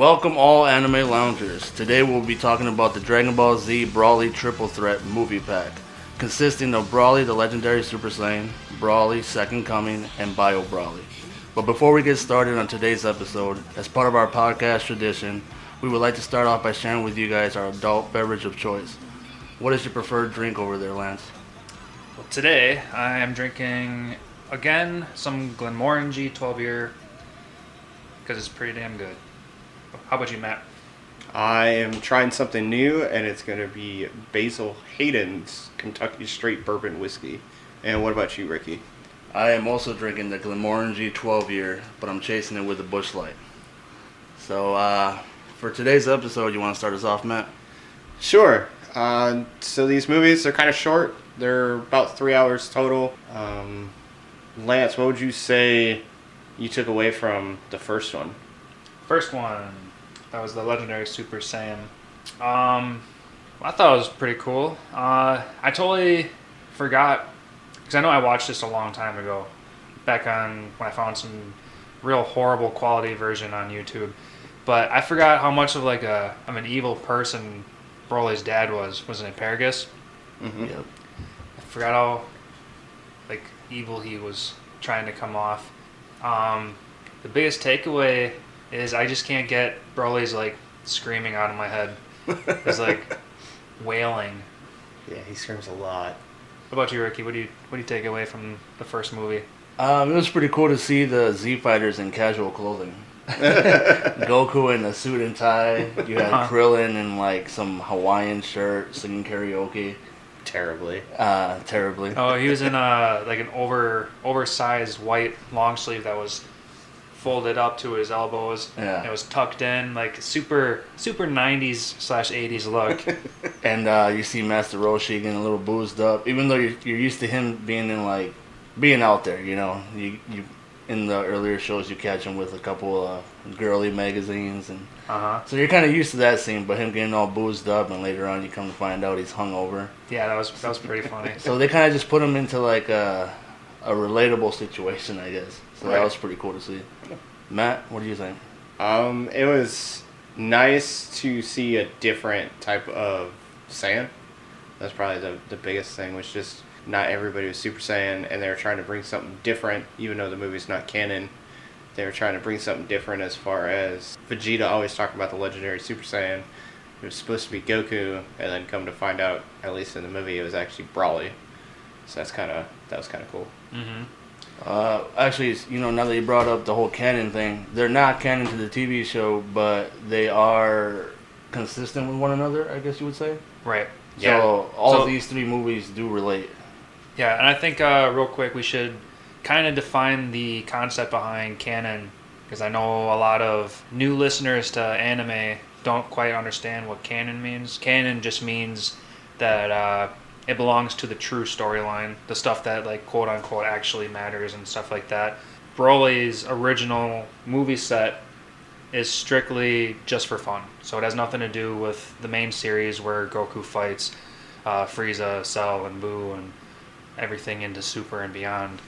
Welcome all anime loungers. Today we'll be talking about the Dragon Ball Z Broly Triple Threat movie pack, consisting of Broly the Legendary Super Saiyan, Broly Second Coming, and Bio Broly. But before we get started on today's episode, as part of our podcast tradition, we would like to start off by sharing with you guys our adult beverage of choice. What is your preferred drink over there, Lance? Well, today I am drinking, again, some Glenmorangie 12 year, because it's pretty damn good. How about you, Matt? I am trying something new, and it's going to be Basil Hayden's Kentucky Straight Bourbon Whiskey. And what about you, Ricky? I am also drinking the Glenmorangie 12 year, but I'm chasing it with a Busch Light. So, for today's episode, you want to start us off, Matt? Sure. So these movies are kind of short. They're about 3 hours total. Lance, what would you say you took away from the first one? First one, that was the Legendary Super Saiyan. I thought it was pretty cool. I totally forgot, because I know I watched this a long time ago, back on when I found some real horrible quality version on YouTube. But I forgot how much of an evil person Broly's dad was it Paragus? Mm-hmm. Yep. I forgot how evil he was trying to come off. The biggest takeaway is I just can't get Broly's screaming out of my head. It's wailing. Yeah, he screams a lot. What about you, Ricky? What do you take away from the first movie? It was pretty cool to see the Z Fighters in casual clothing. Goku in a suit and tie. You had Krillin in some Hawaiian shirt singing karaoke. Terribly. Terribly. Oh, he was in an oversized white long sleeve that was folded up to his elbows. Yeah. It was tucked in, super 90s/80s look. And you see Master Roshi getting a little boozed up, even though you're used to him being in being out there. You know, you in the earlier shows you catch him with a couple of girly magazines, and so you're kind of used to that scene. But him getting all boozed up, and later on you come to find out he's hungover. Yeah, that was pretty funny. So they kind of just put him into a relatable situation, I guess. So Right. That was pretty cool to see. Matt, what do you think? It was nice to see a different type of Saiyan. That's probably the biggest thing, was just not everybody was Super Saiyan, and they were trying to bring something different, even though the movie's not canon. They were trying to bring something different as far as Vegeta always talking about the legendary Super Saiyan. It was supposed to be Goku, and then come to find out, at least in the movie, it was actually Broly. So that was kind of cool. Mm-hmm. Actually, now that you brought up the whole canon thing, they're not canon to the TV show, but they are consistent with one another, I guess you would say. Right. So all these three movies do relate. Yeah, and I think real quick we should kind of define the concept behind canon, because I know a lot of new listeners to anime don't quite understand what canon means. Canon just means that it belongs to the true storyline, the stuff that quote unquote actually matters and stuff like that. Broly's original movie set is strictly just for fun, so it has nothing to do with the main series where Goku fights Frieza, Cell, and Buu, and everything into Super and beyond.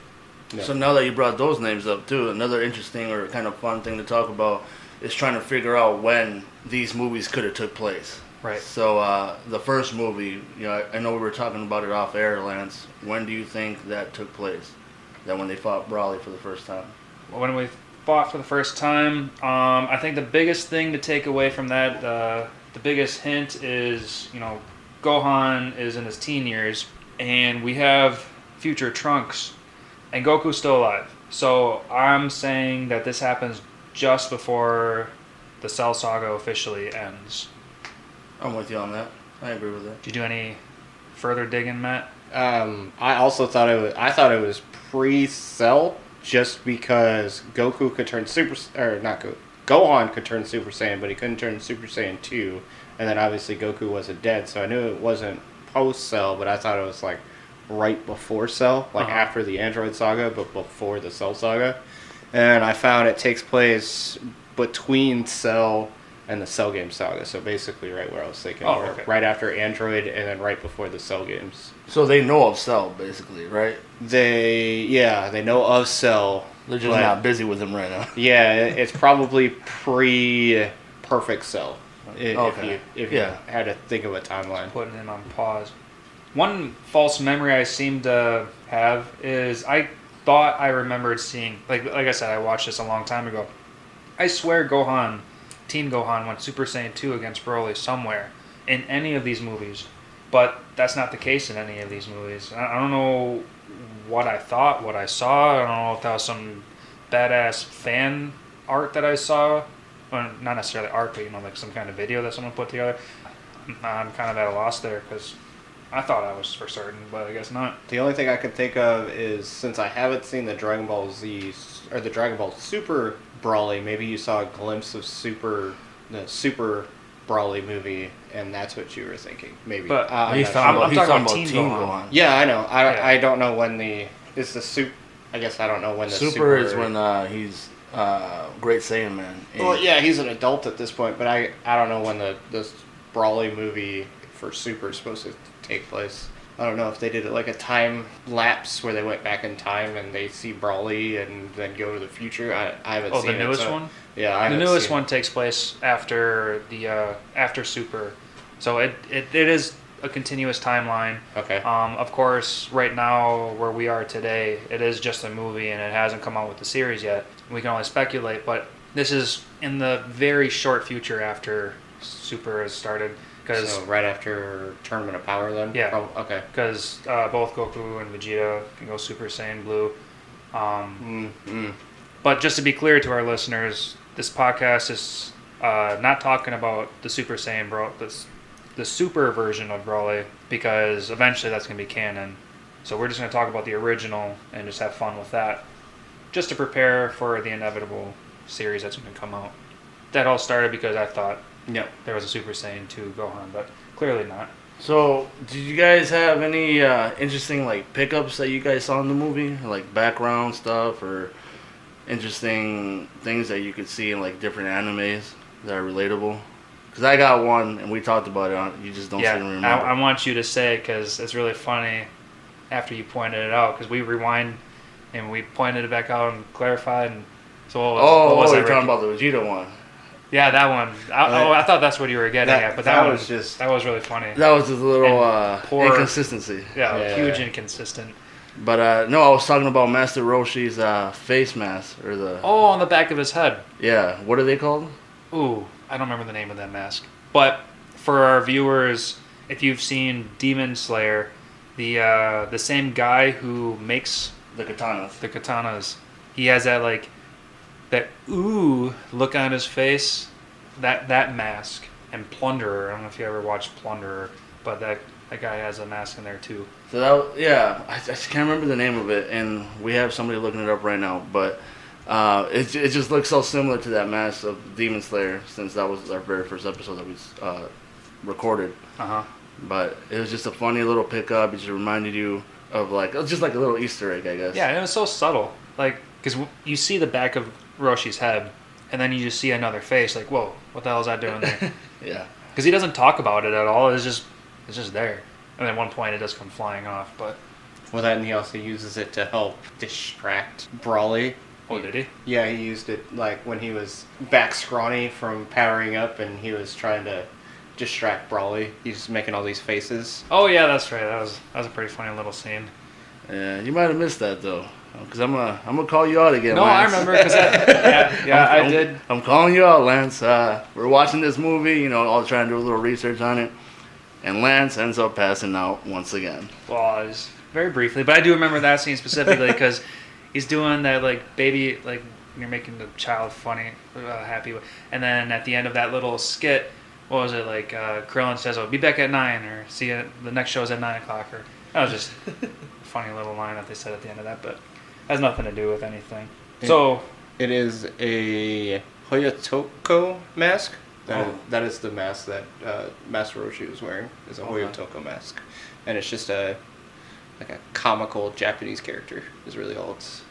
Yeah. So now that you brought those names up too, another interesting or kind of fun thing to talk about is trying to figure out when these movies could have took place. Right. So the first movie, I know we were talking about it off air, Lance. When do you think that took place? That when they fought Broly for the first time? When we fought for the first time, I think the biggest thing to take away from that, the biggest hint is, Gohan is in his teen years, and we have future Trunks, and Goku's still alive. So I'm saying that this happens just before the Cell Saga officially ends. I'm with you on that. I agree with that. Did you do any further digging, Matt? I also thought it was pre-Cell, just because Goku could turn Gohan could turn Super Saiyan, but he couldn't turn Super Saiyan 2, and then obviously Goku wasn't dead, so I knew it wasn't post-Cell, but I thought it was right before Cell, after the Android Saga, but before the Cell Saga. And I found it takes place between Cell and the Cell Game Saga, so basically right where I was thinking, right after Android and then right before the Cell games. So they know of Cell, basically, right? They know of Cell. They're just not busy with him right now. Yeah, it's probably perfect Cell. Okay. If you had to think of a timeline. Putting it on pause. One false memory I seem to have is I thought I remembered seeing, like I said, I watched this a long time ago. I swear Teen Gohan went Super Saiyan 2 against Broly somewhere in any of these movies. But that's not the case in any of these movies. I don't know what I thought, what I saw. I don't know if that was some badass fan art that I saw. Well, not necessarily art, but like some kind of video that someone put together. I'm kind of at a loss there because I thought I was for certain, but I guess not. The only thing I could think of is, since I haven't seen the Dragon Ball Z or the Dragon Ball Super Broly, maybe you saw a glimpse of the Super Broly movie, and that's what you were thinking. Maybe. But He's I'm talking talking about Teen Teen Gohan. Gohan. Yeah, I know. I don't know when is the Super. I guess I don't know when the Super is when he's Great Saiyan Man. Well, yeah, he's an adult at this point, but I don't know when the Broly movie for Super is supposed to take place. I don't know if they did it like a time lapse where they went back in time and they see Broly and then go to the future. I haven't seen it. Oh, the newest one? Yeah, the newest one takes place after after Super, so it is a continuous timeline. Okay. Of course, right now where we are today, it is just a movie and it hasn't come out with the series yet. We can only speculate, but this is in the very short future after Super has started. So right after Tournament of Power, then. Yeah. Okay. Because both Goku and Vegeta can go Super Saiyan Blue. But just to be clear to our listeners, this podcast is not talking about the Super Saiyan the super version of Broly, because eventually that's going to be canon. So we're just going to talk about the original and just have fun with that, just to prepare for the inevitable series that's going to come out. That all started because I thought there was a Super Saiyan 2 Gohan, but clearly not. So, did you guys have any interesting like pickups that you guys saw in the movie, like background stuff or interesting things that you could see in like different animes that are relatable? Because I got one, and we talked about it. You just don't seem to remember. I want you to say it because it's really funny after you pointed it out. Because we rewind and we pointed it back out and clarified. And so what was you're talking about the Vegeta one. Yeah, that one. I thought that's what you were getting at, but that was just that was really funny. That was just a little poor inconsistency. Yeah, huge inconsistent. But no, I was talking about Master Roshi's face mask or the. Oh, on the back of his head. Yeah, what are they called? Ooh, I don't remember the name of that mask. But for our viewers, if you've seen Demon Slayer, the same guy who makes the katanas, he has that that look on his face, that mask. And Plunderer, I don't know if you ever watched Plunderer, but that guy has a mask in there too. So I just can't remember the name of it, and we have somebody looking it up right now, but it just looks so similar to that mask of Demon Slayer, since that was our very first episode that we recorded. But it was just a funny little pickup. It just reminded you of just like a little Easter egg, I guess. Yeah, and it was so subtle, because you see the back of Roshi's head, and then you just see another face. Like, whoa, what the hell is that doing there? Yeah. Because he doesn't talk about it at all. It's just there. And at one point, it does come flying off. But well, then he also uses it to help distract Broly. Oh, did he? Yeah, he used it like when he was back scrawny from powering up, and he was trying to distract Broly. He's making all these faces. Oh yeah, that's right. That was a pretty funny little scene. Yeah, you might have missed that though, because I'm gonna call you out again. No, Lance. I remember because I did. I'm calling you out, Lance. We're watching this movie, all trying to do a little research on it, and Lance ends up passing out once again. Well, it was very briefly, but I do remember that scene specifically because he's doing that baby you're making the child funny, happy, and then at the end of that little skit. What was it Krillin says, "Oh, be back at 9," or "See you, the next show is at 9:00," or that was just a funny little line that they said at the end of that, but has nothing to do with anything. It is a Hoyotoko mask. That is the mask that Master Roshi was wearing. Is a Hoyotoko mask, and it's just a comical Japanese character. Is really all it's.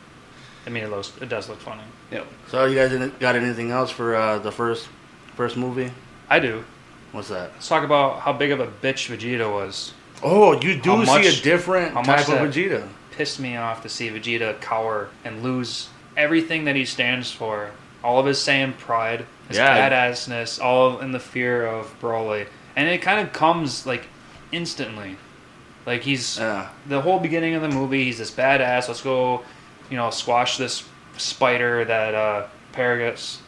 I mean, it does look funny. Yep. So you guys got anything else for the first movie? I do. What's that? Let's talk about how big of a bitch Vegeta was. Oh, you do see a different type of Vegeta. Pissed me off to see Vegeta cower and lose everything that he stands for all of his Saiyan pride, his badassness, all in the fear of Broly. And it kind of comes, like, instantly. Like, he's... The whole beginning of the movie, he's this badass. Let's go, squash this spider that Paragus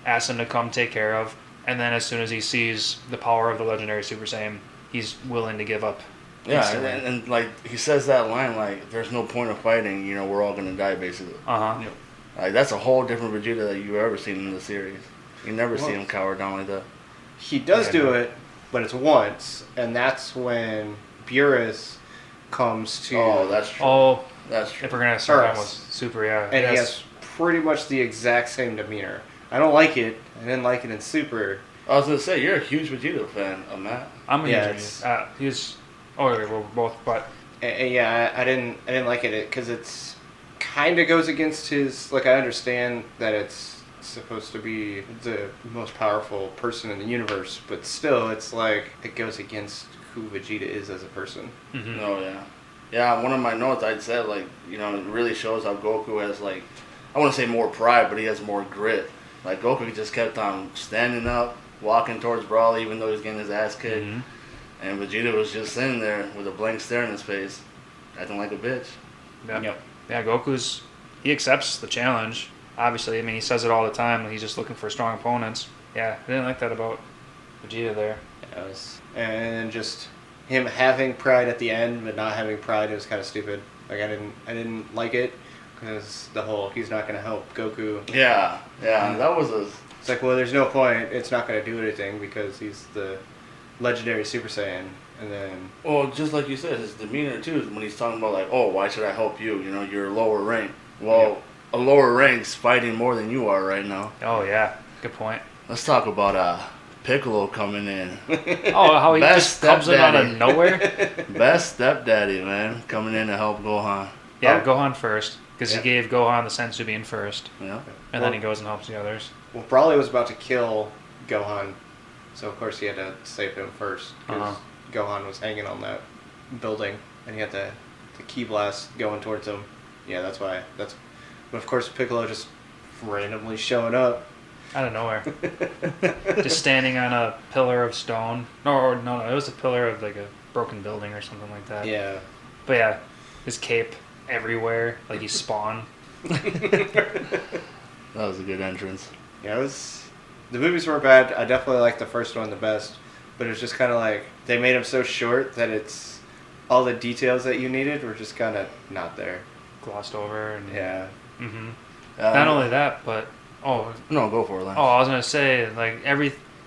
asked him to come take care of. And then as soon as he sees the power of the legendary Super Saiyan, he's willing to give up. Yeah, and like, he says that line, like, there's no point of fighting, we're all going to die, basically. Uh-huh. Like, that's a whole different Vegeta that you've ever seen in the series. You never see him cower down like that. He does do it, but it's once, and that's when Beerus comes to... Oh, that's true. Oh, that's true. if we're going to start on with Super, yeah. And he has pretty much the exact same demeanor. I don't like it. I didn't like it in Super. I was going to say, you're a huge Vegeta fan, Matt. I'm a huge he was... Oh, yeah, we're both, but... Yeah, I didn't like it because it's kind of goes against his... Like, I understand that it's supposed to be the most powerful person in the universe, but still, it's like, it goes against who Vegeta is as a person. Mm-hmm. Oh, yeah. Yeah, one of my notes, I'd said, like, it really shows how Goku has, like, I want to say more pride, but he has more grit. Like, Goku just kept on standing up, walking towards Broly, even though he's getting his ass kicked. Mm-hmm. And Vegeta was just sitting there with a blank stare in his face, acting like a bitch. Yeah, yeah. He accepts the challenge. Obviously, I mean, he says it all the time. He's just looking for strong opponents. Yeah, I didn't like that about Vegeta there. Yeah, and just him having pride at the end, but not having pride, it was kind of stupid. Like, I didn't like it because the whole he's not going to help Goku. Yeah, that was a. It's like, well, there's no point. It's not going to do anything because he's the legendary Super Saiyan, and then... Well, just like you said, his demeanor, too, when he's talking about, like, oh, why should I help you? You're lower rank. Well, a lower rank's fighting more than you are right now. Oh, yeah. Good point. Let's talk about Piccolo coming in. Oh, how he just comes in out of nowhere? Best stepdaddy, man, coming in to help Gohan. Yeah, Gohan first, because he gave Gohan the sense of being first. Yeah. And then he goes and helps the others. Well, Broly was about to kill Gohan, so of course he had to save him first, because Gohan was hanging on that building, and he had the ki blast going towards him. Yeah, that's why. But of course Piccolo just randomly showing up. Out of nowhere. Just standing on a pillar of stone. No, it was a pillar of like a broken building or something like that. Yeah. But yeah, his cape everywhere, like he's Spawn. That was a good entrance. Yeah, the movies weren't bad. I definitely liked the first one the best, but it was just kind of like they made them so short that it's all the details that you needed were just kind of not there, glossed over. And yeah. Mm-hmm. Not only that, but no, go for it, Lance. Oh, I was gonna say like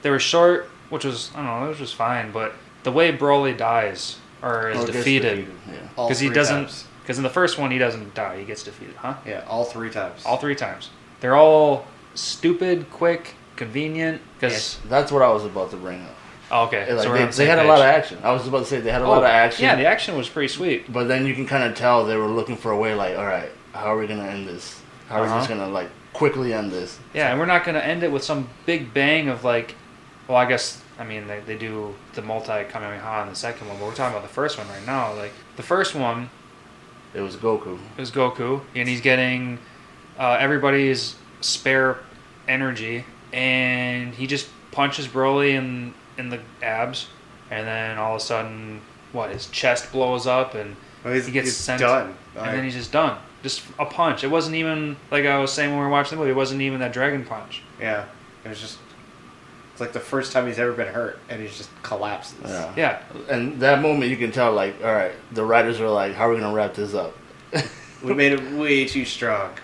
they were short, which was it was just fine, but the way Broly dies or is defeated, because he doesn't. Because in the first one he doesn't die, he gets defeated, huh? Yeah, all 3 times. All 3 times. They're all stupid, quick, convenient. Cause that's what I was about to bring up. Oh, okay. Like they had a lot of action. I was about to say they had a lot of action. Yeah, the action was pretty sweet. But then you can kind of tell they were looking for a way. Like, all right, how are we gonna end this? How are we just gonna like quickly end this? Yeah, and we're not gonna end it with some big bang of like. Well, I guess they do the multi Kamehameha in the second one, but we're talking about the first one right now. Like the first one. It was Goku. And he's getting everybody's spare energy, and he just punches Broly in the abs, and then all of a sudden, his chest blows up, and he gets sent. Done. And then he's just done. Just a punch. It wasn't even, like I was saying when we were watching the movie, it wasn't even that dragon punch. Yeah. It was just... It's like the first time he's ever been hurt, and he just collapses. Yeah. And that moment you can tell, like, all right, the writers are like, how are we going to wrap this up? We made it way too strong.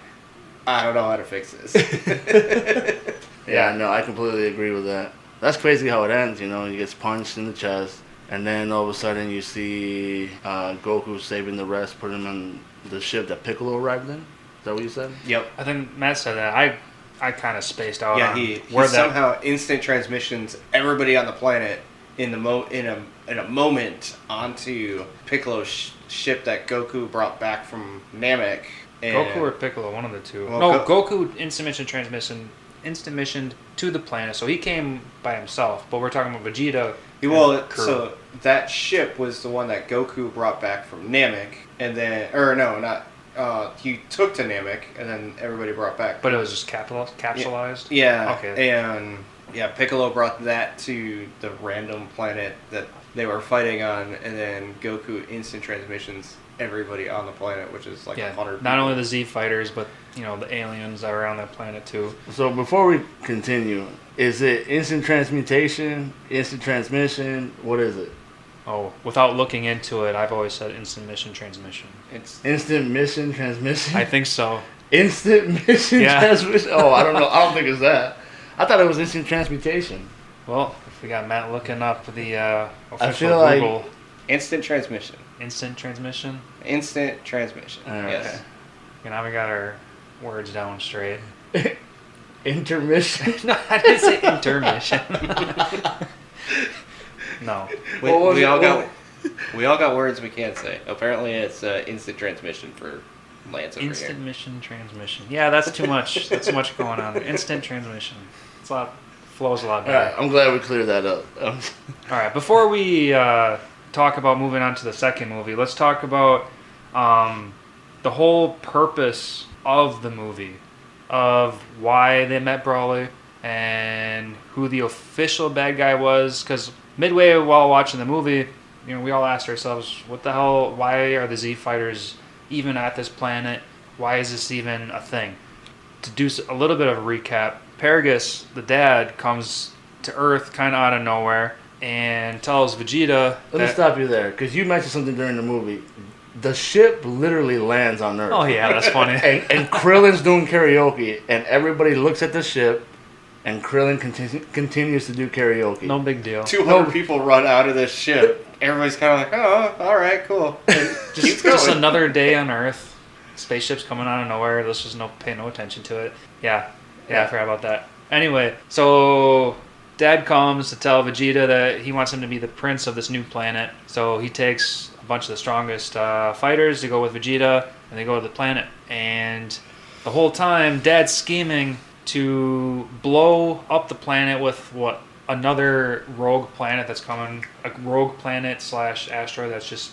I don't know how to fix this. Yeah, no, I completely agree with that. That's crazy how it ends, He gets punched in the chest, and then all of a sudden you see Goku saving the rest, putting him on the ship that Piccolo arrived in. Is that what you said? Yep. I think Matt said that. I kind of spaced out. Yeah, he somehow instant transmissions everybody on the planet in a moment onto Piccolo's ship that Goku brought back from Namek. And Goku or Piccolo, one of the two. Well, Goku instant missioned to the planet, so he came by himself. But we're talking about Vegeta. So that ship was the one that Goku brought back from Namek, and then, or no, not. he took to Namek, and then everybody brought back. But it was just capsulized? Yeah. Okay. And Piccolo brought that to the random planet that they were fighting on, and then Goku instant transmissions everybody on the planet, which is like 100 not people. only the Z fighters, but the aliens that are on that planet too. So before we continue, is it instant transmutation, instant transmission? What is it? Oh, without looking into it, I've always said instant mission transmission. It's Instant mission transmission? I think so. Instant mission Yeah. transmission? Oh, I don't know. I don't think it's that. I thought it was instant transmutation. Well, if we got Matt looking up the official feel like- Google instant transmission. instant transmission. Instant transmission. Alright. Yes. Now we got our words down straight. Intermission? No, I didn't say intermission. No. We, What was we it? all got What- we all got words we can't say. Apparently, it's instant transmission for Lance over Instant here. mission transmission. Yeah, that's too much. That's too much going on there. Instant transmission. It's flows a lot better. Alright, I'm glad we cleared that up. All right, before we talk about moving on to the second movie, let's talk about the whole purpose of the movie, of why they met Broly and who the official bad guy was. Because midway while watching the movie, we all asked ourselves, what the hell, why are the Z fighters even at this planet? Why is this even a thing? To do a little bit of a recap, Paragus, the dad, comes to Earth kind of out of nowhere and tells Vegeta Let me that, stop you there, because you mentioned something during the movie. The ship literally lands on Earth. oh yeah, that's funny. And Krillin's doing karaoke, and everybody looks at the ship, and Krillin continues to do karaoke. No big deal. 200 people run out of this ship. Everybody's kind of like, oh, all right, cool. And keeps Just going. another day on Earth. Spaceships coming out of nowhere. Let's just pay no attention to it. Yeah, I forgot about that. Anyway, so Dad comes to tell Vegeta that he wants him to be the prince of this new planet. So he takes a bunch of the strongest fighters to go with Vegeta, and they go to the planet. And the whole time, Dad's scheming to blow up the planet with another rogue planet that's coming, a rogue planet / asteroid that's just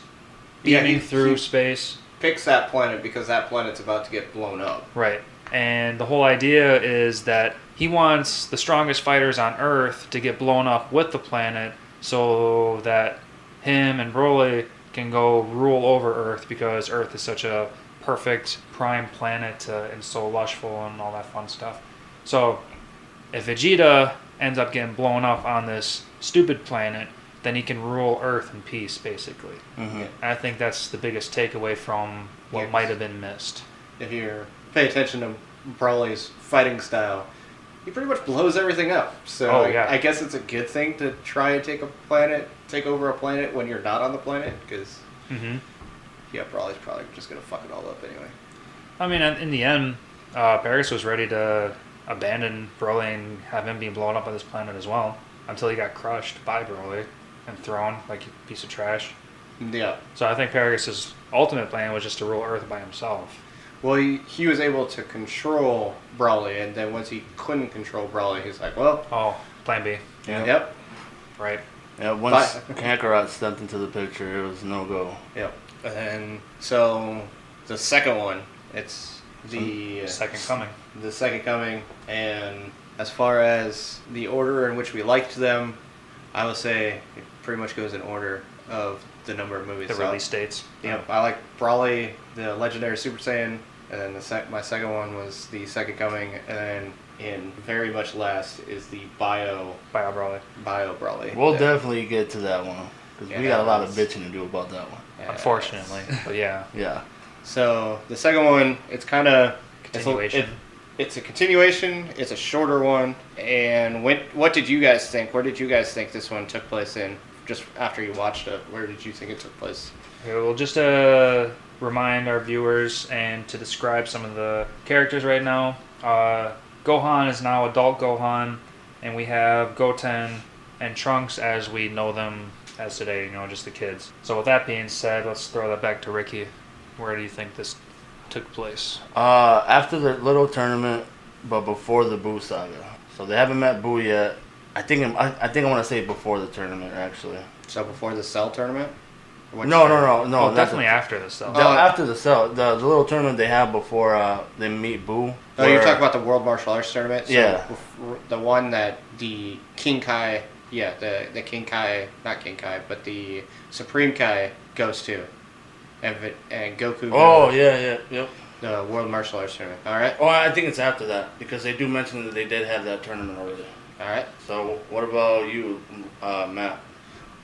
beaming through space. Picks that planet because that planet's about to get blown up. Right. And the whole idea is that he wants the strongest fighters on Earth to get blown up with the planet so that him and Broly can go rule over Earth, because Earth is such a perfect prime planet and so lushful and all that fun stuff. So if Vegeta ends up getting blown up on this stupid planet, then he can rule Earth in peace, basically. Mm-hmm. And I think that's the biggest takeaway from what Yes. might have been missed. If you pay attention to Broly's fighting style, he pretty much blows everything up. So Oh, yeah. I guess it's a good thing to try and take over a planet when you're not on the planet, because Mm-hmm. Broly's probably just gonna fuck it all up anyway. I mean, in the end, Paris was ready to abandon Broly and have him being blown up on this planet as well, until he got crushed by Broly and thrown like a piece of trash. Yeah. So I think Paragus' ultimate plan was just to rule Earth by himself. Well, he was able to control Broly, and then once he couldn't control Broly, he's like, well, Oh, plan B. Yeah. yep, Right. Yeah, once But- Kakarot stepped into the picture, it was no go. yep. And then, so the second one, it's the Second coming. the second coming, and as far as the order in which we liked them, I would say it pretty much goes in order of the number of movies. The So, release dates. Yep, I like Broly, the legendary Super Saiyan, and then my second one was the second coming, and then in very much last is the Bio Broly. Broly. We'll Yeah. definitely get to that one, because Yeah, we got a lot of that's- bitching to do about that one. Yeah. Unfortunately. But yeah. Yeah. So the second one, it's kind of Continuation. It's a continuation. It's a shorter one. And what did you guys think? Where did you guys think this one took place in? Just after you watched it, where did you think it took place? Okay, well, just remind our viewers and to describe some of the characters right now. Gohan is now adult Gohan, and we have Goten and Trunks as we know them as today, just the kids. So with that being said, let's throw that back to Ricky. Where do you think this took place? After the little tournament, but before the Boo saga. So they haven't met Boo yet. I think I want to say before the tournament, actually. So before the Cell tournament? No, not definitely after this though. after the cell, the little tournament they have before they meet Boo. Oh, you're talking about the World Martial Arts Tournament? So Yeah. The one that the King Kai, the King Kai, not King Kai, but the Supreme Kai goes to. And Goku Oh, goes yep. the World Martial Arts Tournament. Alright? Oh, I think it's after that, because they do mention that they did have that tournament already. Alright. So, what about you, Matt?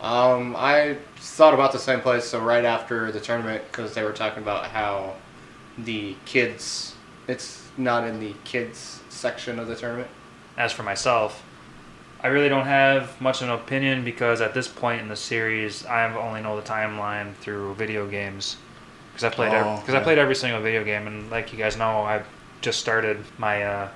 I thought about the same place, so right after the tournament, because they were talking about how the kids, it's not in the kids section of the tournament. As for myself, I really don't have much of an opinion because at this point in the series, I only know the timeline through video games. Because I played every single video game, and like you guys know, I just started my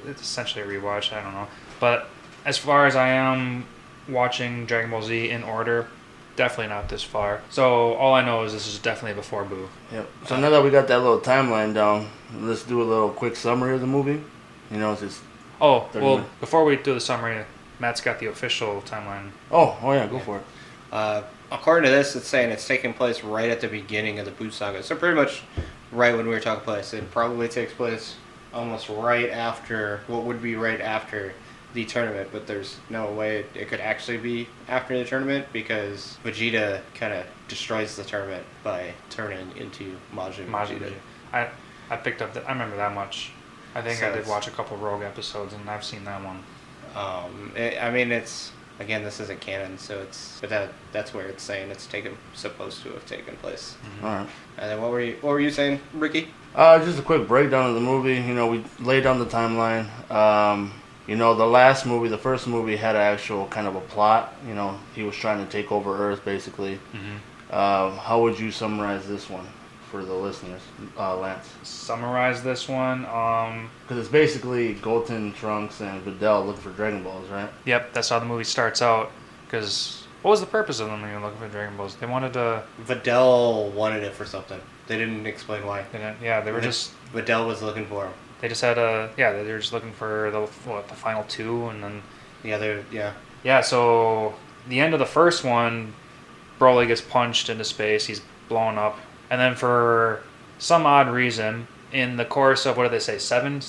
it's essentially a rewatch. I don't know, but as far as I am watching Dragon Ball Z in order, definitely not this far. So all I know is this is definitely before Boo. Yep. So now that we got that little timeline down, let's do a little quick summary of the movie. It's just... Oh, well, before we do the summary, Matt's got the official timeline. Oh yeah, go for it. According to this, it's saying it's taking place right at the beginning of the Boo Saga. So pretty much right when we were talking place. It probably takes place almost right after, what would be right after the tournament, but there's no way it could actually be after the tournament because Vegeta kind of destroys the tournament by turning into Majin Vegeta. I picked up I remember that much. I think I did watch a couple Rogue episodes, and I've seen that one. It's again, this isn't canon, so that's where it's saying it's supposed to have taken place. Mm-hmm. All right. And then what were you saying, Ricky? Just a quick breakdown of the movie. We laid down the timeline. The first movie had an actual kind of a plot. He was trying to take over Earth, basically. Mm-hmm. How would you summarize this one for the listeners, Lance? Summarize this one? Because it's basically Goten, Trunks, and Videl looking for Dragon Balls, right? Yep, that's how the movie starts out. Because what was the purpose of them even looking for Dragon Balls? They wanted to... Videl wanted it for something. They didn't explain why. They were just... Videl was looking for him. They just had they were just looking for the final two, and then... Yeah, so the end of the first one, Broly gets punched into space, he's blown up, and then for some odd reason, in the course of, what did they say, 7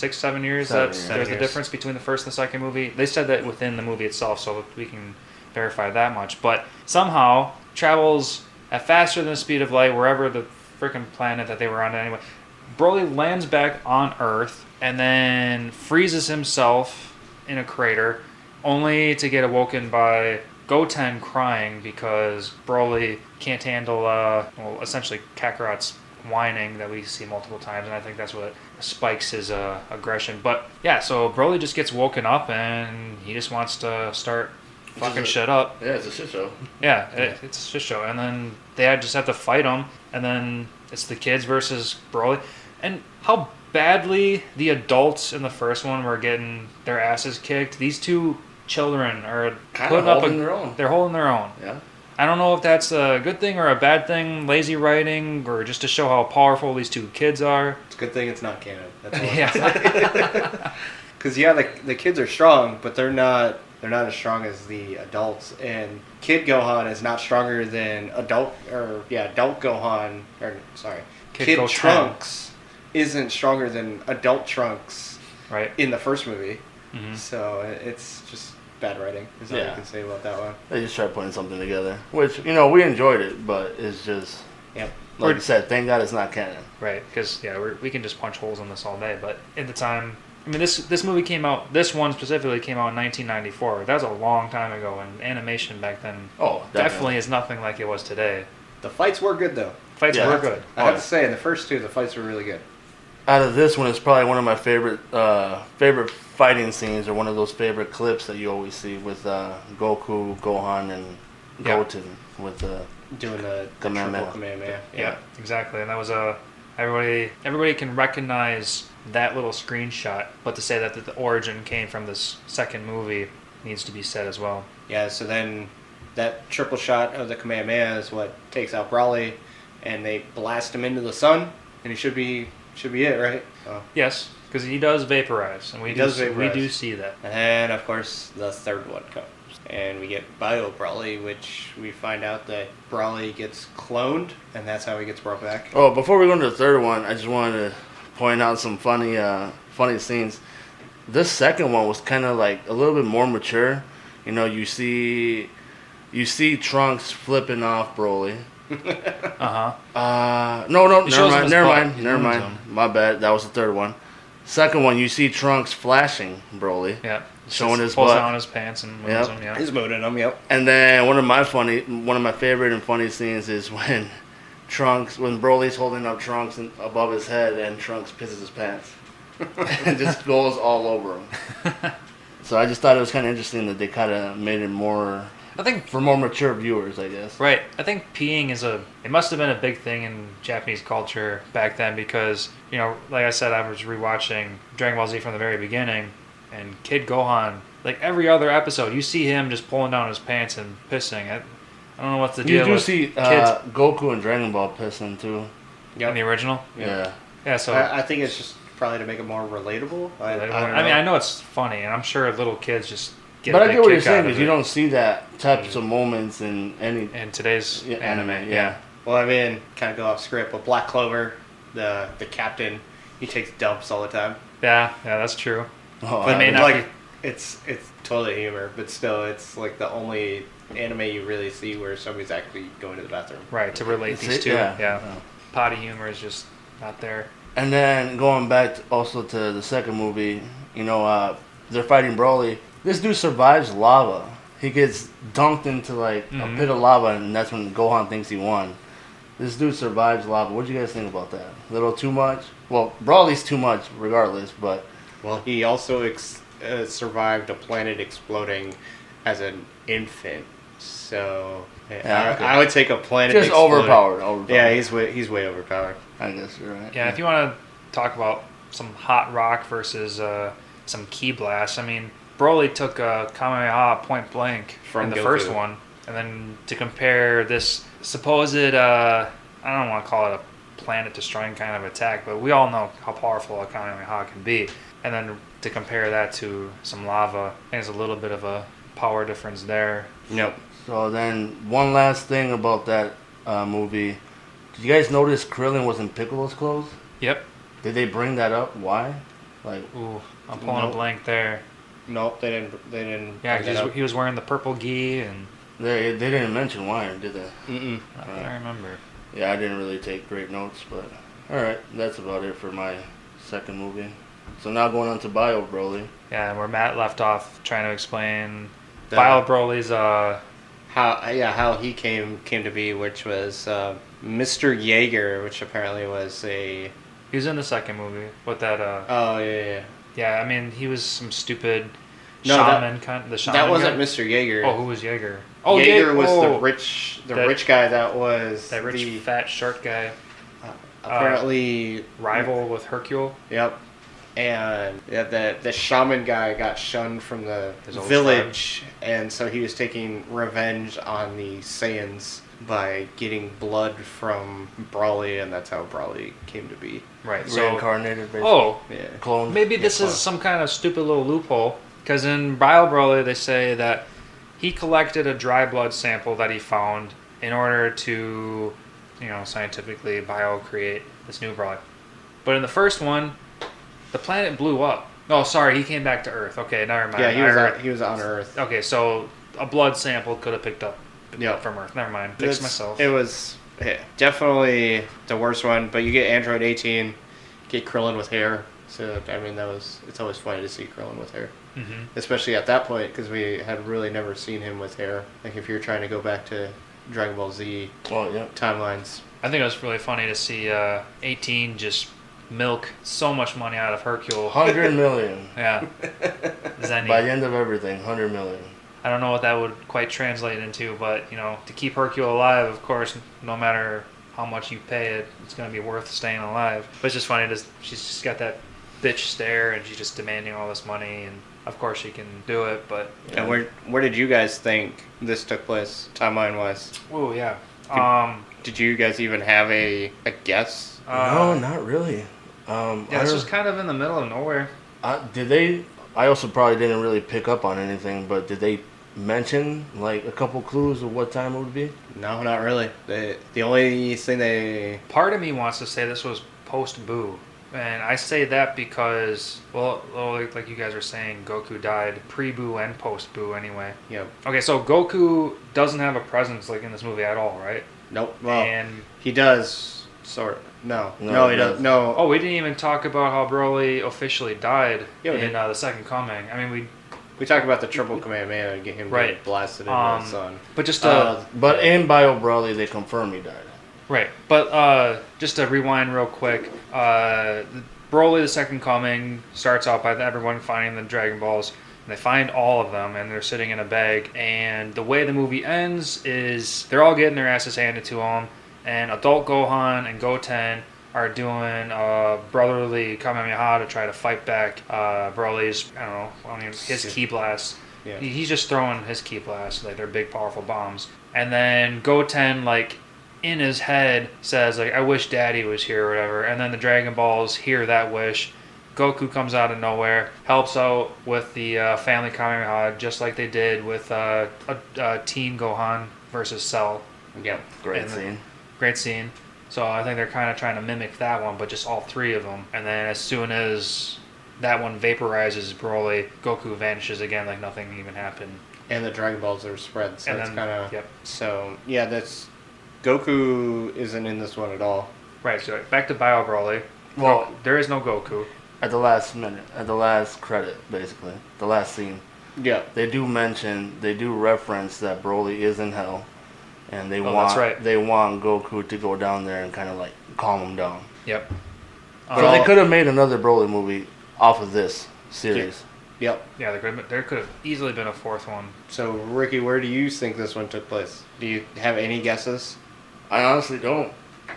years? There's the difference between the first and the second movie. They said that within the movie itself, so we can verify that much. But somehow, travels at faster than the speed of light, wherever the freaking planet that they were on anyway. Broly lands back on Earth and then freezes himself in a crater, only to get awoken by Goten crying because Broly can't handle, essentially Kakarot's whining that we see multiple times, and I think that's what spikes his aggression. But yeah, so Broly just gets woken up and he just wants to start fucking shit up. Yeah, it's a shit show. Yeah, it's a shit show. And then they just have to fight him, and then it's the kids versus Broly. And how badly the adults in the first one were getting their asses kicked. These two children are holding their own. They're holding their own. Yeah. I don't know if that's a good thing or a bad thing, lazy writing, or just to show how powerful these two kids are. It's a good thing it's not canon. That's all. Yeah. Because the kids are strong, but they're not as strong as the adults. And Kid Gohan is not stronger than adult Gohan. Kid Trunks isn't stronger than adult Trunks. Right. In the first movie. Mm-hmm. So it's just bad writing. Is all I can say about that one. They just tried putting something together, which we enjoyed it, but it's just like you said. Thank God it's not canon. Right, because we can just punch holes in this all day. But at the time, I mean, this movie came out. This one specifically came out in 1994. That was a long time ago, and animation back then definitely is nothing like it was today. The fights were good though. Fights were good. I have to say, in the first two, the fights were really good. Out of this one, it's probably one of my favorite fighting scenes, or one of those favorite clips that you always see with Goku, Gohan, and Goten with doing the Kamehameha. triple Kamehameha. Yeah, exactly. And that was everybody can recognize that little screenshot, but to say that the origin came from this second movie needs to be said as well. Yeah. So then that triple shot of the Kamehameha is what takes out Broly, and they blast him into the sun, and he should be it, right? Oh. Yes, because he does vaporize, and we do see that. And then, of course, the third one comes. And we get Bio Brawly, which we find out that Brawly gets cloned, and that's how he gets brought back. Oh, before we go into the third one, I just wanted to point out some funny scenes. This second one was kind of like a little bit more mature. You know, you see Trunks flipping off Broly. No, never mind. My bad. That was the third one. Second one, you see Trunks flashing Broly. Yeah. Showing his pulls butt. down his pants and moves them, yeah. He's mooning him, yep. And then one of my favorite and funny scenes is when Broly's holding up Trunks above his head and Trunks pisses his pants. And just goes all over him. So I just thought it was kind of interesting that they kind of made it more, I think, for more mature viewers, I guess. right. I think peeing it must have been a big thing in Japanese culture back then because, you know, like I said, I was rewatching Dragon Ball Z from the very beginning, and Kid Gohan, like every other episode, you see him just pulling down his pants and pissing. I don't know what's the deal. You do with see kids Goku and Dragon Ball pissing too. in the original. Yeah. Yeah, so I think it's just probably to make it more relatable. I don't know. I mean, I know it's funny, and I'm sure little kids just get. But a I big get what you're kick out saying of because it you don't see that types of moments in any in today's anime. Yeah. Well, I mean, kind of go off script, but Black Clover, the captain, he takes dumps all the time. Yeah, that's true. Oh, But it may not like, it's totally humor, but still, it's like the only anime you really see where somebody's actually going to the bathroom. Right, to relate It's these it, two. yeah. Yeah. Potty humor is just not there. And then going back also to the second movie, you know, they're fighting Broly. This dude survives lava. He gets dunked into like a pit of lava, and that's when Gohan thinks he won. This dude survives lava. What do you guys think about that? A little too much? Well, Broly's too much regardless, but... Well, he also survived a planet exploding as an infant. So Yeah, okay. I would take a planet Just exploding. overpowered. Yeah, he's way overpowered. I guess you're right. Yeah, if you want to talk about some hot rock versus some ki blast, I mean, Broly took a Kamehameha point blank From in the Goku. first one, and then to compare this supposed, I don't want to call it a planet-destroying kind of attack, but we all know how powerful a Kamehameha can be, and then to compare that to some lava, I think there's a little bit of a power difference there. Nope. So then, one last thing about that movie. Did you guys notice Krillin was in Piccolo's clothes? Yep. Did they bring that up? Why? Like, Ooh, I'm pulling Nope. a blank there. Nope, they didn't. Yeah, bring that up. he was wearing the purple gi, and they didn't mention why, did they? Mm-mm. I think I remember. Yeah, I didn't really take great notes, but alright, that's about it for my second movie. So now going on to Bio Broly. Yeah, where Matt left off trying to explain The- Bio Broly's How he came to be, which was Mr. Jaeger, which apparently was a. he was in the second movie with that Oh yeah. yeah, I mean he was some stupid No, shaman the shaman That wasn't guy. Mr. Jaeger. Oh, who was Jaeger? Oh, Jaeger was oh, the rich that- guy that was that rich the fat short guy, apparently rival with Hercule. Yep. And yeah, the shaman guy got shunned from the His old village, and so he was taking revenge on the Saiyans by getting blood from Brawly, and that's how Brawly came to be. Right. So Reincarnated, basically. oh, Yeah. Clone. maybe this is some kind of stupid little loophole because in Bio Broly they say that he collected a dry blood sample that he found in order to, you know, scientifically bio-create this new Broly. But in the first one, the planet blew up. Oh, sorry, he came back to Earth. Okay, never mind. Yeah, he was on Earth. Okay, so a blood sample could have picked up Yep. from Earth. Never mind. Fix myself. It was definitely the worst one, but you get Android 18, get Krillin with hair. So I mean, it's always funny to see Krillin with hair, especially at that point because we had really never seen him with hair. Like if you're trying to go back to Dragon Ball Z Oh, yeah. timelines. I think it was really funny to see 18 just milk so much money out of Hercule. 100 million. Yeah. Zenny. By the end of everything, 100 million. I don't know what that would quite translate into, but, you know, to keep Hercule alive, of course, no matter how much you pay it, it's going to be worth staying alive. But it's just funny, she's just got that bitch stare, and she's just demanding all this money, and of course she can do it, but... And where did you guys think this took place, timeline-wise? Oh, yeah. Did you guys even have a guess? No, not really. Yeah, this was kind of in the middle of nowhere. Did they... I also probably didn't really pick up on anything, but did they mention like a couple clues of what time it would be? No, not really. The only thing they Part of me wants to say this was post Boo. And I say that because, well, like you guys were saying, Goku died pre-Boo and post-Boo anyway. yeah Okay, so Goku doesn't have a presence like in this movie at all, right? nope. Well, And he does sort of. No, No, he he doesn't. doesn't. No. oh, we didn't even talk about how Broly officially died Yeah, we in did. the Second Coming. I mean, We talked about the triple Kamehameha and get him Right. getting blasted into the sun. but just But in Bio Brawly, they confirm he died. right. But just to rewind real quick, Broly the Second Coming starts out by everyone finding the Dragon Balls. And they find all of them, and they're sitting in a bag. And the way the movie ends is they're all getting their asses handed to them, and adult Gohan and Goten are doing a brotherly Kamehameha to try to fight back Broly's, his ki blast. Yeah. He's just throwing his ki blast, like they're big, powerful bombs. And then Goten, like, in his head says, like, I wish Daddy was here or whatever. And then the Dragon Balls hear that wish. Goku comes out of nowhere, helps out with the family Kamehameha, just like they did with Teen Gohan versus Cell. Yeah. Great And scene. Great scene. So I think they're kind of trying to mimic that one, but just all three of them. And then as soon as that one vaporizes Broly, Goku vanishes again like nothing even happened. And the Dragon Balls are spread, so And it's then- kind of. yep. So yeah, that's Goku isn't in this one at all. Right, so back to Bio Broly. Well, There is no Goku. at the last minute, at the last credit, basically, the last scene, Yeah. they do reference that Broly is in hell, and Oh, that's right. they want Goku to go down there and kind of like calm him down. Yep. So they could have made another Broly movie off of this series. Yep. Yeah, there could have easily been a fourth one. So Ricky, where do you think this one took place? Do you have any guesses? I honestly don't.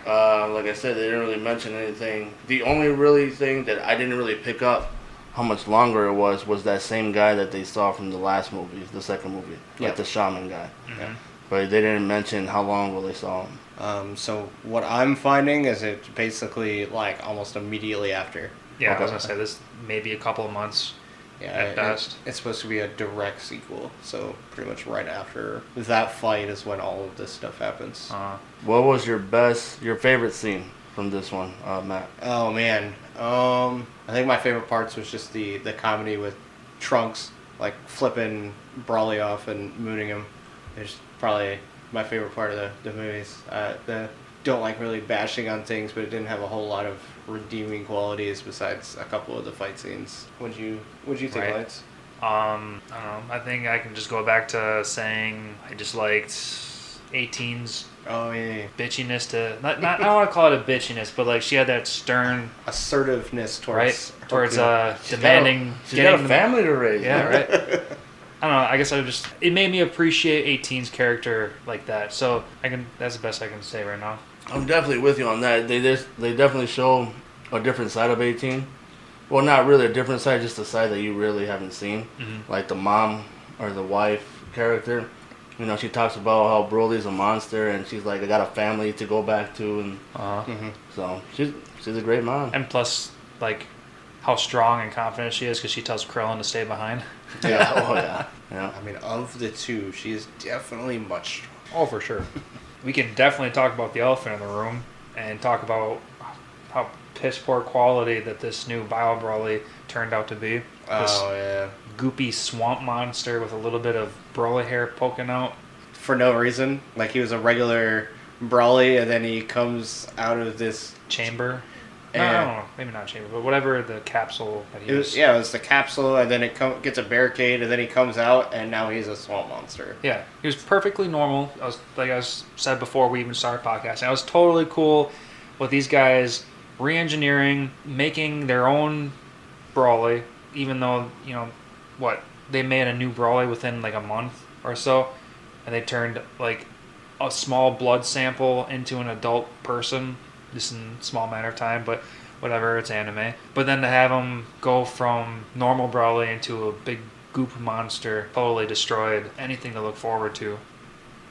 Like I said, they didn't really mention anything. The only really thing that I didn't really pick up how much longer it was that same guy that they saw from the last movie, the second movie, Yeah. like the shaman guy. Yeah. But they didn't mention how long ago they saw him. So what I'm finding is it's basically like almost immediately after. Yeah, Okay. I was gonna say this maybe a couple of months. At best. It's supposed to be a direct sequel, so pretty much right after that fight is when all of this stuff happens. What was your favorite scene from this one, Matt? Oh man, I think my favorite parts was just the comedy with Trunks like flipping Brawly off and mooning him. It's probably my favorite part of the movies. Don't like really bashing on things, but it didn't have a whole lot of redeeming qualities besides a couple of the fight scenes. What'd you think, Right. Lance? I don't know. I think I can just go back to saying I just liked 18's Oh yeah, bitchiness to not I don't want to call it a bitchiness, but like she had that stern assertiveness towards right towards Goku. demanding She's got a the- family to raise. Yeah, right. I don't know. I guess it made me appreciate 18's character like that. So that's the best I can say right now. I'm definitely with you on that. They definitely show a different side of 18. Well, not really a different side, just a side that you really haven't seen. Mhm. Like the mom or the wife character. You know, she talks about how Broly's a monster, and she's like, I got a family to go back to, and so she's a great mom. And plus, like how strong and confident she is because she tells Krillin to stay behind. Yeah, oh yeah, yeah. I mean, of the two, she is definitely much stronger. Oh, for sure. We can definitely talk about the elephant in the room and talk about how piss poor quality that this new Bio Broly turned out to be. This Oh yeah, goopy swamp monster with a little bit of Broly hair poking out. for no reason. Like he was a regular Brawly, and then he comes out of this. Chamber. No, I Yeah. don't know. Maybe not chamber, but whatever the capsule that he It was the capsule, and then it gets a barricade, and then he comes out, and now he's a swamp monster. Yeah, he was perfectly normal. Like I said before we even started podcasting, I was totally cool with these guys re-engineering, making their own Brawly, even though, they made a new Brawly within like a month or so, and they turned like a small blood sample into an adult person, just in a small matter of time, but whatever, it's anime. But then to have them go from normal Brawly into a big goop monster totally destroyed anything to look forward to.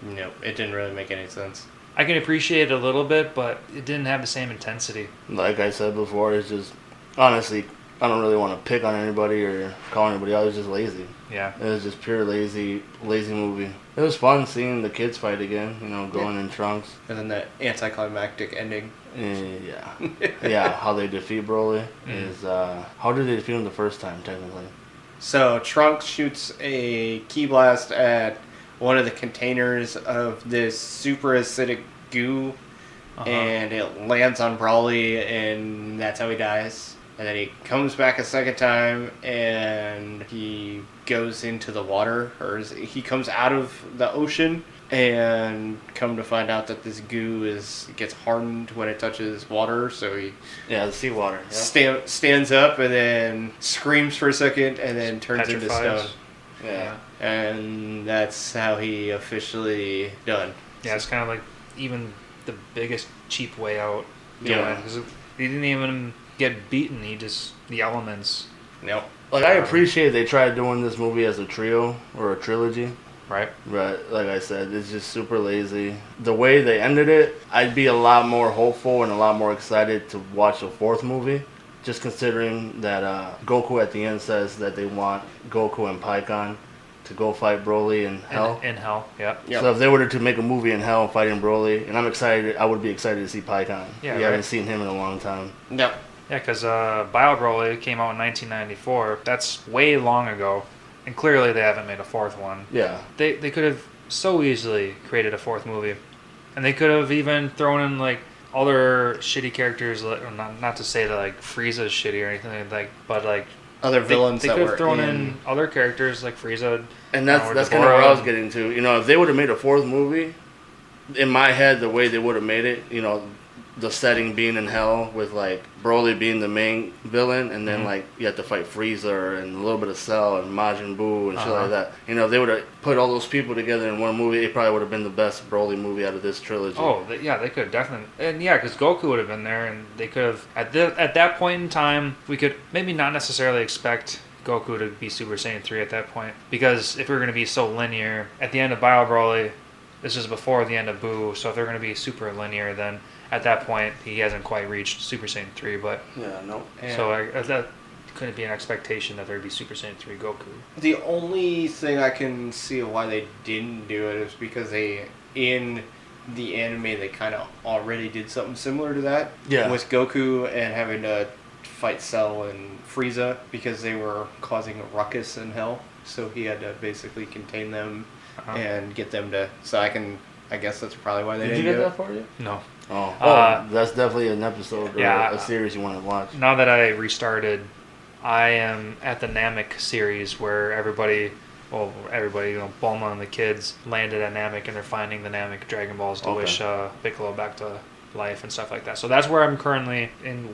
Nope, it didn't really make any sense. I can appreciate it a little bit, but it didn't have the same intensity. Like I said before, it's just honestly I don't really want to pick on anybody or call anybody out. It was just lazy. Yeah. It was just pure lazy movie. It was fun seeing the kids fight again. Going in trunks. And then the anticlimactic ending. Yeah, yeah. How they defeat Broly is how did they defeat him the first time technically? So Trunks shoots a key blast at one of the containers of this super acidic goo, and it lands on Broly, and that's how he dies. And then he comes back a second time, and he goes into the water, or he comes out of the ocean, and come to find out that this goo gets hardened when it touches water, so he the seawater. Yeah. stands up and then screams for a second, and then turns into stone. Yeah. And that's how he officially done. Yeah, it's kind of like even the biggest cheap way out. Yeah. Because he didn't even get beaten. The elements. Nope. Like, I appreciate they tried doing this movie as a trio or a trilogy. Right. But like I said, it's just super lazy. The way they ended it, I'd be a lot more hopeful and a lot more excited to watch a fourth movie. Just considering that Goku at the end says that they want Goku and Pikkon to go fight Broly in Hell. In Hell, yep. So if they were to make a movie in Hell fighting Broly, and I'm excited, I would be excited to see Pikkon. Yeah, we haven't seen him in a long time. Yep. Yeah, because Bio Broly came out in 1994. That's way long ago. And clearly they haven't made a fourth one. Yeah. They could have so easily created a fourth movie. And they could have even thrown in, like, other shitty characters. Not to say that, like, Frieza's shitty or anything like, but, like, Other villains they that could were have thrown in other characters like Frieza. And that's kind of what I was getting to. If they would have made a fourth movie, in my head, the way they would have made it, the setting being in Hell with, like, Broly being the main villain, and then, like, you have to fight Frieza and a little bit of Cell and Majin Buu and shit like that. If they would have put all those people together in one movie, it probably would have been the best Broly movie out of this trilogy. Oh, they could have definitely. And yeah, because Goku would have been there, and they could have, at that point in time, we could maybe not necessarily expect Goku to be Super Saiyan 3 at that point. Because if we were going to be so linear, at the end of Bio Broly, this is before the end of Buu, so if they're going to be super linear, then at that point, he hasn't quite reached Super Saiyan 3, but... Yeah, no. So that couldn't be an expectation that there'd be Super Saiyan 3 Goku. The only thing I can see why they didn't do it is because in the anime, they kind of already did something similar to that. Yeah. With Goku and having to fight Cell and Frieza because they were causing a ruckus in Hell. So he had to basically contain them and get them to... So I guess that's probably why they didn't do it. Did you get that for you? No. Oh, that's definitely an episode or a series you want to watch. Now that I restarted, I am at the Namek series where everybody, Bulma and the kids landed at Namek and they're finding the Namek Dragon Balls to wish Piccolo back to life and stuff like that. So that's where I'm currently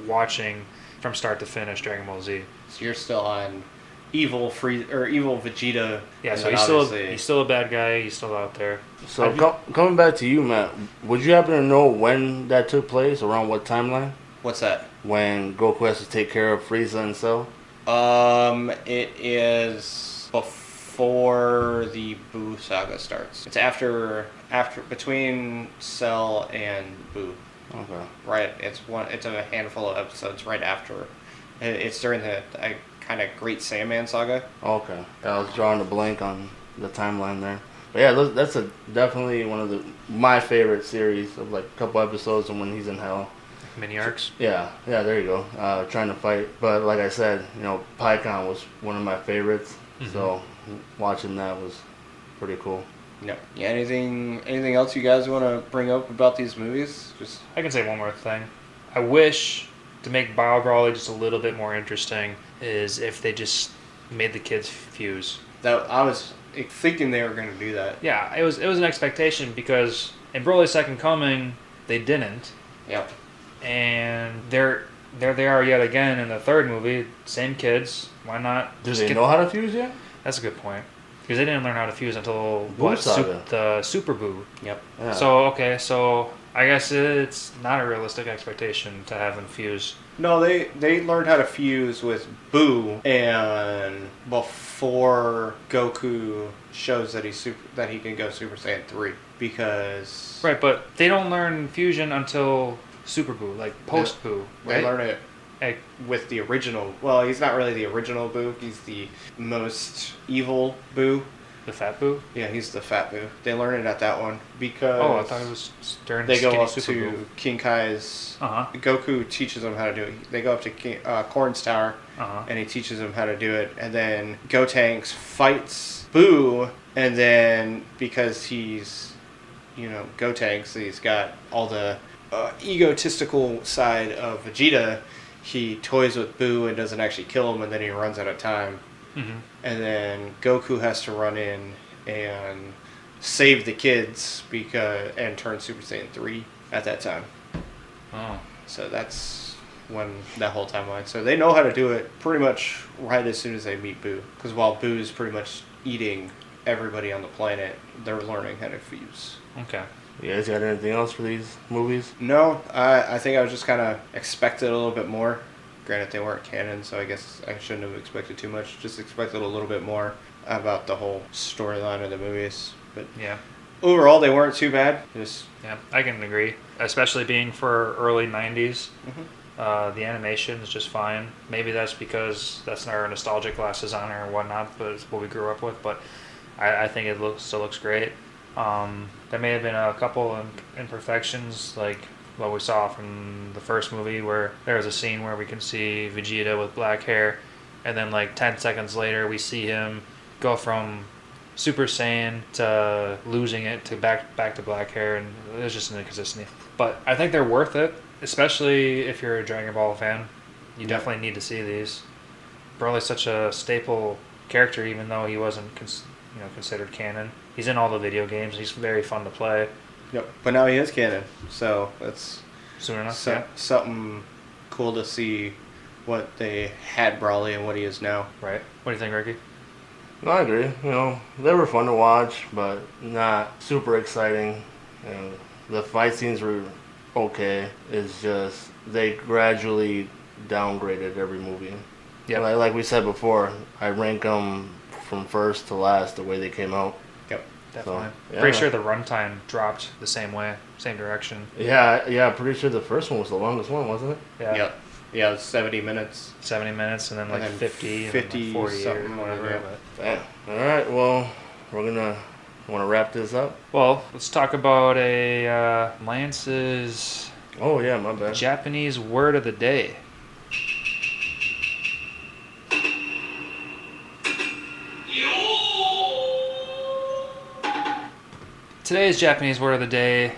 watching from start to finish Dragon Ball Z. So you're still on evil Vegeta. Yeah, so he's still a bad guy. He's still out there. So coming back to you, Matt, would you happen to know when that took place? Around what timeline? What's that? When Goku has to take care of Frieza and Cell? It is before the Buu saga starts. It's after between Cell and Buu. Okay. Right. It's a handful of episodes right after. It's during the kind of Great Saiyaman saga. Okay. I was drawing a blank on the timeline there. But yeah, that's definitely one of my favorite series of like a couple episodes and when he's in Hell. Mini arcs? Yeah, there you go. Trying to fight. But like I said, Pikkon was one of my favorites. Mm-hmm. So watching that was pretty cool. No. Yeah, anything else you guys want to bring up about these movies? I can say one more thing. I wish to make Bio Broly just a little bit more interesting is if they just made the kids fuse. That I was thinking they were going to do that. Yeah, it was an expectation because in Broly's Second Coming they didn't. Yep. And there they are yet again in the third movie. Same kids. Why not? Do they know how to fuse yet? That's a good point. Because they didn't learn how to fuse until the Super Buu. Yep. Yeah. So I guess it's not a realistic expectation to have them fuse. No, they learned how to fuse with Buu, and before Goku shows that he can go Super Saiyan 3 because right, but they don't learn fusion until Super Buu, like post Buu. They learn it with the original. Well, he's not really the original Boo. He's the most evil Boo. The fat Boo? Yeah, he's the fat Boo. They learn it at that one because. Oh, I thought it was during They go Skinny up Super to Boo. King Kai's. Goku teaches them how to do it. They go up to Korn's tower, and he teaches them how to do it. And then Gotenks fights Boo, and then because he's, Gotenks, he's got all the egotistical side of Vegeta. He toys with Boo and doesn't actually kill him, and then he runs out of time. Mm-hmm. And then Goku has to run in and save the kids and turn Super Saiyan 3 at that time. Oh. So that's when that whole timeline. So they know how to do it pretty much right as soon as they meet Boo. Because while Boo's pretty much eating everybody on the planet, they're learning how to fuse. Okay. You guys got anything else for these movies? No, I think I was just kind of expected a little bit more. Granted, they weren't canon, so I guess I shouldn't have expected too much. Just expected a little bit more about the whole storyline of the movies. But yeah, overall, they weren't too bad. Yeah, I can agree. Especially being for early 90s. Mm-hmm. The animation is just fine. Maybe that's because that's our nostalgic glasses on or whatnot, but it's what we grew up with. But I think it still looks great. There may have been a couple imperfections, like what we saw from the first movie, where there was a scene where we can see Vegeta with black hair, and then like 10 seconds later we see him go from Super Saiyan to losing it to back to black hair, and there's just an inconsistency. But I think they're worth it, especially if you're a Dragon Ball fan. You definitely need to see these. Broly's such a staple character, even though he wasn't considered canon. He's in all the video games. He's very fun to play. Yep. But now he is canon, so that's Soon enough, something cool to see what they had Broly and what he is now. Right. What do you think, Ricky? No, I agree. They were fun to watch, but not super exciting. The fight scenes were okay. It's just they gradually downgraded every movie. Yeah. Like we said before, I rank them from first to last the way they came out. Yep. Definitely. So, yeah. Pretty sure the runtime dropped the same way, same direction. Yeah, pretty sure the first one was the longest one, wasn't it? Yeah. Yep. Yeah, it was 70 minutes. 70 minutes and then like And then 50 and 50 then like 40 or something, whatever. yeah. But. Damn. All right, well, want to wrap this up? Well, let's talk about Lance's Oh, yeah, my bad. Japanese word of the day. Today's Japanese word of the day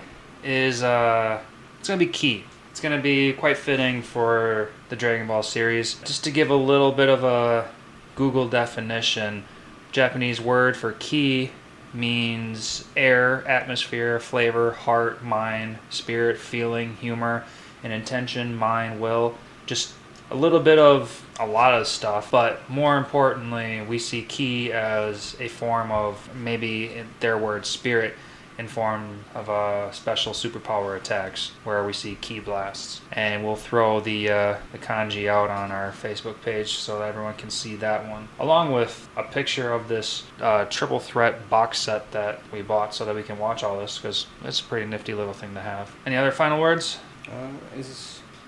is it's going to be ki. It's going to be quite fitting for the Dragon Ball series. Just to give a little bit of a Google definition, Japanese word for ki means air, atmosphere, flavor, heart, mind, spirit, feeling, humor, and intention, mind, will. Just a little bit of a lot of stuff, but more importantly, we see ki as a form of, maybe in their word, spirit, in form of special superpower attacks, where we see ki blasts. And we'll throw the kanji out on our Facebook page so that everyone can see that one, along with a picture of this triple threat box set that we bought so that we can watch all this, because it's a pretty nifty little thing to have. Any other final words?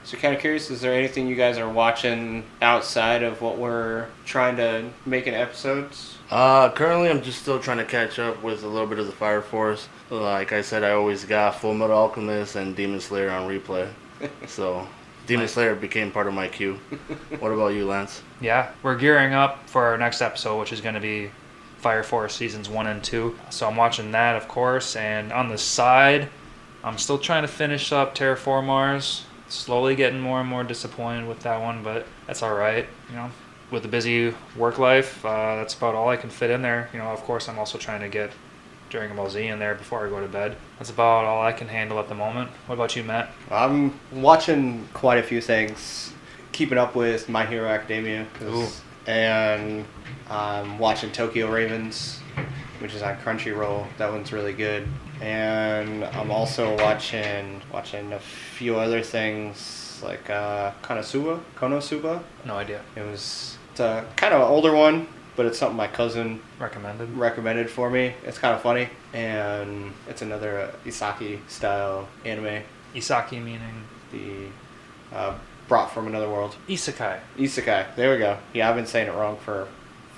So kind of curious, is there anything you guys are watching outside of what we're trying to make in episodes? Currently I'm just still trying to catch up with a little bit of the Fire Force. Like I said, I always got Full Metal Alchemist and Demon Slayer on replay. So Demon Slayer became part of my queue. What about you, Lance? Yeah, we're gearing up for our next episode, which is going to be Fire Force Seasons 1 and 2. So I'm watching that, of course, and on the side, I'm still trying to finish up Terraform Mars. Slowly getting more and more disappointed with that one, but that's all right. With the busy work life, that's about all I can fit in there. Of course, I'm also trying to get Dragon Ball Z in there before I go to bed. That's about all I can handle at the moment. What about you, Matt? I'm watching quite a few things, keeping up with My Hero Academia, and I'm watching Tokyo Ravens, which is on Crunchyroll. That one's really good. And I'm also watching a few other things like Konosuba. No idea. It's a kind of an older one, but it's something my cousin Recommended for me. It's kind of funny, and it's another Isaki style anime. Isaki meaning? The brought from another world. Isekai. Isekai. There we go. Yeah, I've been saying it wrong for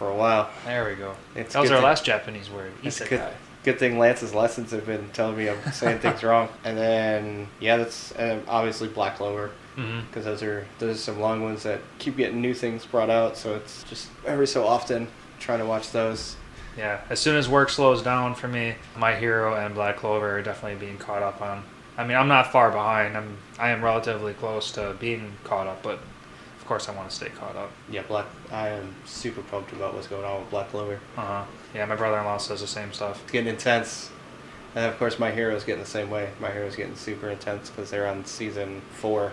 a while. There we go. It's That was good our to- last Japanese word. It's Isekai. good thing Lance's lessons have been telling me I'm saying things wrong. And then, yeah, that's obviously Black Clover. Mm-hmm. Because those are some long ones that keep getting new things brought out. So it's just every so often trying to watch those. Yeah, as soon as work slows down for me, My Hero and Black Clover are definitely being caught up on. I mean, I'm not far behind. I am relatively close to being caught up, but of course I want to stay caught up. Yeah, I am super pumped about what's going on with Black Clover. Yeah, my brother-in-law says the same stuff. It's getting intense. And of course, My Hero's getting the same way. My Hero's getting super intense because they're on season 5?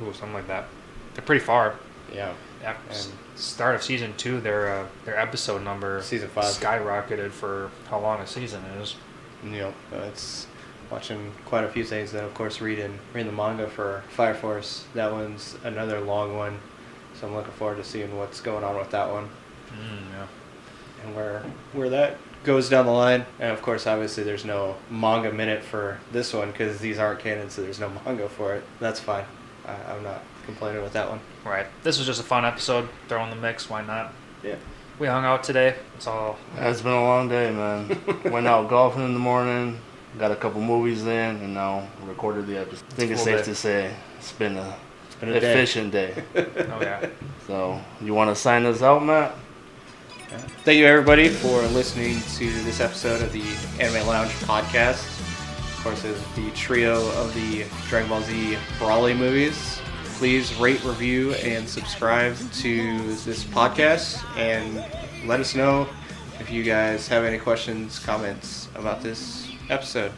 Ooh, something like that. They're pretty far. Yeah. Yeah. And Start of season 2, their episode number Season 5. skyrocketed for how long a season is. It's watching quite a few things. Then of course reading the manga for Fire Force. That one's another long one, so I'm looking forward to seeing what's going on with that one Yeah. and where that goes down the line. And of course, obviously, there's no manga minute for this one because these aren't canon, so there's no manga for it. That's fine. I'm not complaining with that one. Right. This was just a fun episode. Throw in the mix. Why not? Yeah. We hung out today. It's all. It's been a long day, man. Went out golfing in the morning, got a couple movies in, and now recorded the episode. I think it's Full safe day. to say it's been an been a day. efficient day. Oh yeah. So, you want to sign us out, Matt? Thank you, everybody, for listening to this episode of the Anime Lounge podcast. Of course, it's the trio of the Dragon Ball Z Brawly movies. Please rate, review, and subscribe to this podcast, and let us know if you guys have any questions, comments about this episode.